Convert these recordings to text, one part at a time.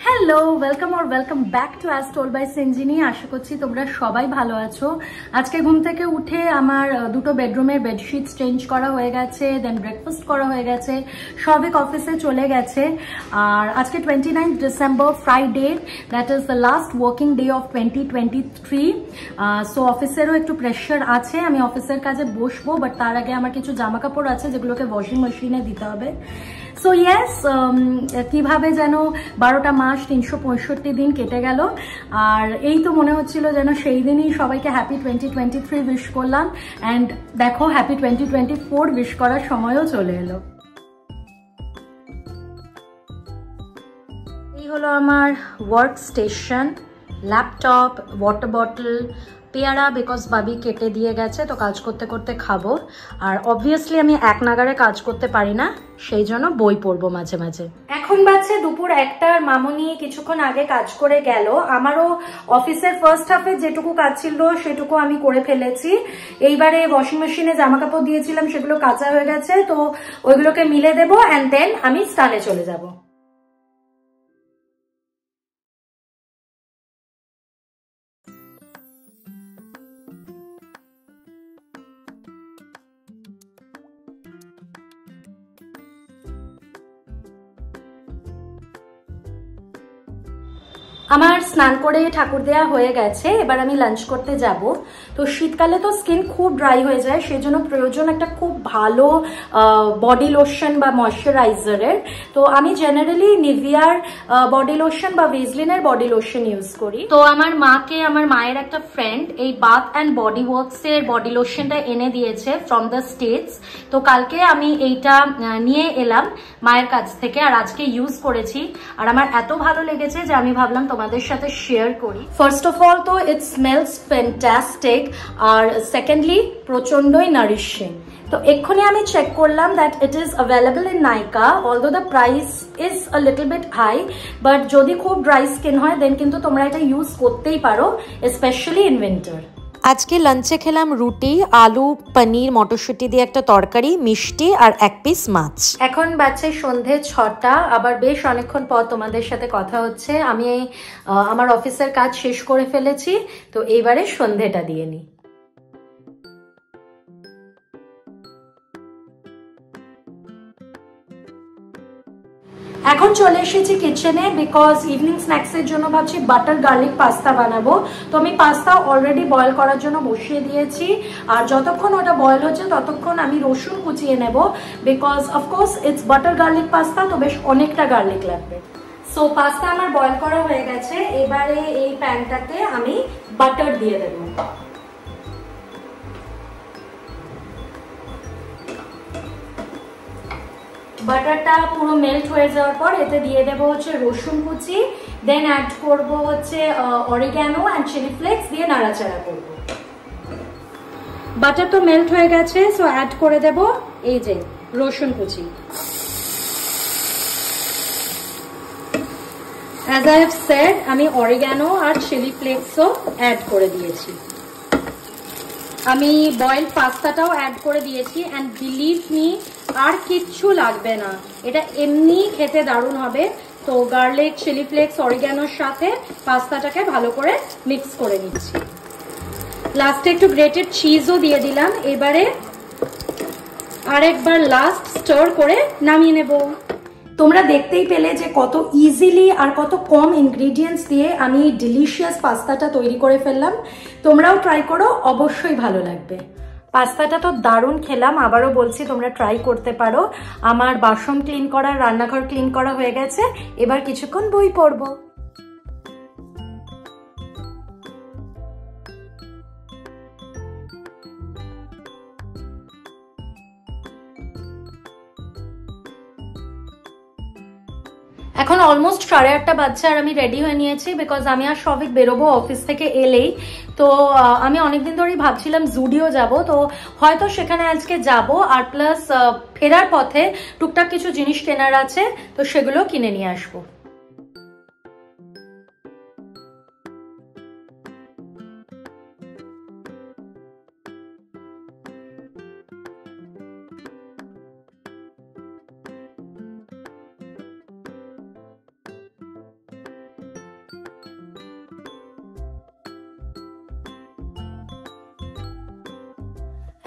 Hello, welcome back to as told by Sinjini. আশা করছি তোমরা সবাই ভালো আছো। আজকে ঘুম থেকে উঠে আমার দুটো বেডরুমের বেডশিটস চেঞ্জ করা হয়ে গেছে, দেন ব্রেকফাস্ট করা হয়ে গেছে, সবিক অফিসে চলে গেছে। আর আজকে 29 December, Friday, that is the last working day of 2023। So অফিসেরও একটু প্রেশার আছে, আমি অফিসের কাজে বসবো, বাট তার আগে আমার কিছু জামা কাপড় আছে যেগুলোকে ওয়াশিং মেশিনে দিতে হবে। সো ইয়েস, কিভাবে যেন 12টা মাস 365 দিন কেটে গেল, আর এই তো মনে হচ্ছিল যেন সেই দিনই সবাইকে হ্যাপি 2023 উইশ করলাম। অ্যান্ড দেখো, হ্যাপি 2024 উইশ করার সময়ও চলে এলো। এই হলো আমার work station, laptop, water bottle, পেয়ারা বিকজ বাবি কেটে দিয়ে গেছে, তো কাজ করতে করতে খাবো। আর অবভিয়াসলি আমি এক নাগারে কাজ করতে পারি না, সেই জন্য বই পড়বো মাঝে মাঝে। এখন বাজছে দুপুর 1টার, মামনি কিছুক্ষণ আগে কাজ করে গেল। আমারও অফিসের ফার্স্ট হাফে যেটুকু কাজ ছিল সেটুকু আমি করে ফেলেছি। এইবারে ওয়াশিং মেশিনে জামা কাপড় দিয়েছিলাম, সেগুলো কাঁচা হয়ে গেছে, তো ওইগুলোকে মিলে দেবো অ্যান্ড দেন আমি স্নানে চলে যাবো। আমার স্নান করে ঠাকুর দেয়া হয়ে গেছে, এবার আমি লাঞ্চ করতে যাব। তো শীতকালে তো স্কিন খুব ড্রাই হয়ে যায়, সেই জন্য প্রয়োজন একটা খুব ভালো বডি লোশন বা ময়শ্চারাইজারের। তো আমি জেনারেলি নিভিয়ার বডি লোশন বা ভেজলিনের বডি লোশন ইউজ করি। তো আমার মাকে, আমার মায়ের একটা ফ্রেন্ড এই বাথ অ্যান্ড বডি ওয়ার্কস এর বডি লোশনটা এনে দিয়েছে ফ্রম দ্য স্টেটস। তো কালকে আমি এইটা নিয়ে এলাম মায়ের কাছ থেকে, আর আজকে ইউজ করেছি, আর আমার এত ভালো লেগেছে যে আমি ভাবলাম তোমাদের সাথে শেয়ার করি। ফার্স্ট অফ অল তো ইট স্মেলস ফ্যান্টাস্টিক, আর সেকেন্ডলি প্রচন্ডই নারিশিং। তো এক্ষুনি আমি চেক করলাম that it is available in Nykaa, although the price is a little bit high, but যদি খুব ড্রাই স্কিন হয় দেন কিন্তু তোমরা এটা ইউজ করতেই পারো, স্পেশালি ইন উইন্টার। আজকে লাঞ্চে খেলাম রুটি, আলু, পনির, মটরশুঁটি দিয়ে একটা তরকারি, মিষ্টি আর 1 পিস মাছ। এখন বাজছে সন্ধে 6টা, আবার বেশ অনেকক্ষণ পর তোমাদের সাথে কথা হচ্ছে। আমি আমার অফিসের কাজ শেষ করে ফেলেছি, তো এইবারে সন্ধেটা দিয়ে নিই। এখন চলে এসেছি কিচেনে, বিকজ ইভিনিং স্ন্যাক্সের জন্য ভাবছি বাটার গার্লিক পাস্তা বানাবো। তো আমি পাস্তা অলরেডি বয়েল করার জন্য বসিয়ে দিয়েছি, আর যতক্ষণ ওটা বয়েল হচ্ছে ততক্ষণ আমি রসুন কুচিয়ে নেব, because of course it's butter garlic pasta, তো বেশ অনেকটা গার্লিক লাগবে। সো পাস্তা আমার বয়েল করা হয়ে গেছে, এবারে এই প্যানটাতে আমি বাটার দিয়ে দেবো। বাটারটা পুরো মেল্ট হয়ে যাওয়ার পর এতে দিয়ে দেবো হচ্ছে রসুন কুচি, দেন অ্যাড করব হচ্ছে অরিগ্যানো অ্যান্ড চিলি ফ্লেক্স, দিয়ে নাড়াচাড়া করব। বাটার তো মেল্ট হয়ে গেছে, সো অ্যাড করে দেব এই যে রসুন কুচি। অ্যাজ আই হ্যাভ সেড, আমি অরিগ্যানো আর চিলি ফ্লেক্সও অ্যাড করে দিয়েছি। আমি বয়েলড পাস্তাটাও অ্যাড করে দিয়েছি অ্যান্ড বিলিভ মি আর কিচ্ছু লাগবে না, এটা এমনি খেতে দারুণ হবে। তো গার্লিক, চিলি ফ্লেক্স, অরিগ্যানোর সাথে পাস্তাটাকে ভালো করে মিক্স করে নিচ্ছি। লাস্টে একটু গ্রেটেড চিজও দিয়ে দিলাম। এবারে আরেকবার লাস্ট স্টার করে নামিয়ে নেব। তোমরা দেখতেই পেলে যে কত ইজিলি আর কত কম ইনগ্রিডিয়েন্টস দিয়ে আমি ডিলিশিয়াস পাস্তাটা তৈরি করে ফেললাম। তোমরাও ট্রাই করো, অবশ্যই ভালো লাগবে। পাস্তাটা তো দারুণ খেলাম, আবারও বলছি তোমরা ট্রাই করতে পারো। আমার বাসন ক্লিন করা, রান্নাঘর ক্লিন করা হয়ে গেছে, এবার কিছুক্ষণ বই পড়বো। এখন অলমোস্ট 8:30 বাজছে আর আমি রেডি হয়ে নিয়েছি, বিকজ আমি আর সবিক বেরোবো অফিস থেকে এলেই। তো আমি অনেকদিন ধরেই ভাবছিলাম জুডিও যাব, তো হয়তো সেখানে আজকে যাব। আর প্লাস ফেরার পথে টুকটাক কিছু জিনিস কেনার আছে, তো সেগুলো কিনে নিয়ে আসবো।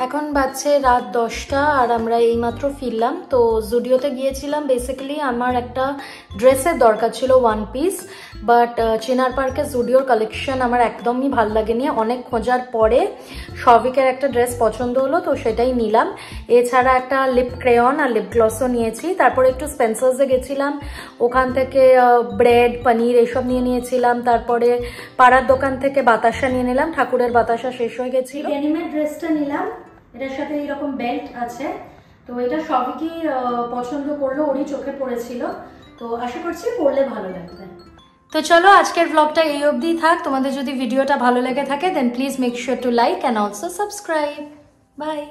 এখন বাজছে রাত 10টা আর আমরা এইমাত্র ফিরলাম। তো জুডিওতে গিয়েছিলাম, বেসিক্যালি আমার একটা ড্রেসের দরকার ছিল, 1 পিস। বাট চেনার পার্কে জুডিওর কালেকশন আমার একদমই ভাল লাগেনি। অনেক খোঁজার পরে সবিকের একটা ড্রেস পছন্দ হলো, তো সেটাই নিলাম। এছাড়া একটা লিপ ক্রেয়ন আর লিপ গ্লসও নিয়েছি। তারপরে একটু স্পেন্সার্সে গেছিলাম, ওখান থেকে ব্রেড, পনির এসব নিয়ে নিয়েছিলাম। তারপরে পাড়ার দোকান থেকে বাতাসা নিয়ে নিলাম, ঠাকুরের বাতাসা শেষ হয়ে গেছিল। ডেনিমের ড্রেসটা নিলাম, এটার সাথে এইরকম বেল্ট আছে। তো এটা সবই পছন্দ করলো, ওরই চোখে পড়েছিল। তো আশা করছি পরলে ভালো লাগবে। তো চলো আজকের ব্লগটা এই অবধি থাক। তোমাদের যদি ভিডিওটা ভালো লেগে থাকে then please make sure to like and also subscribe. By.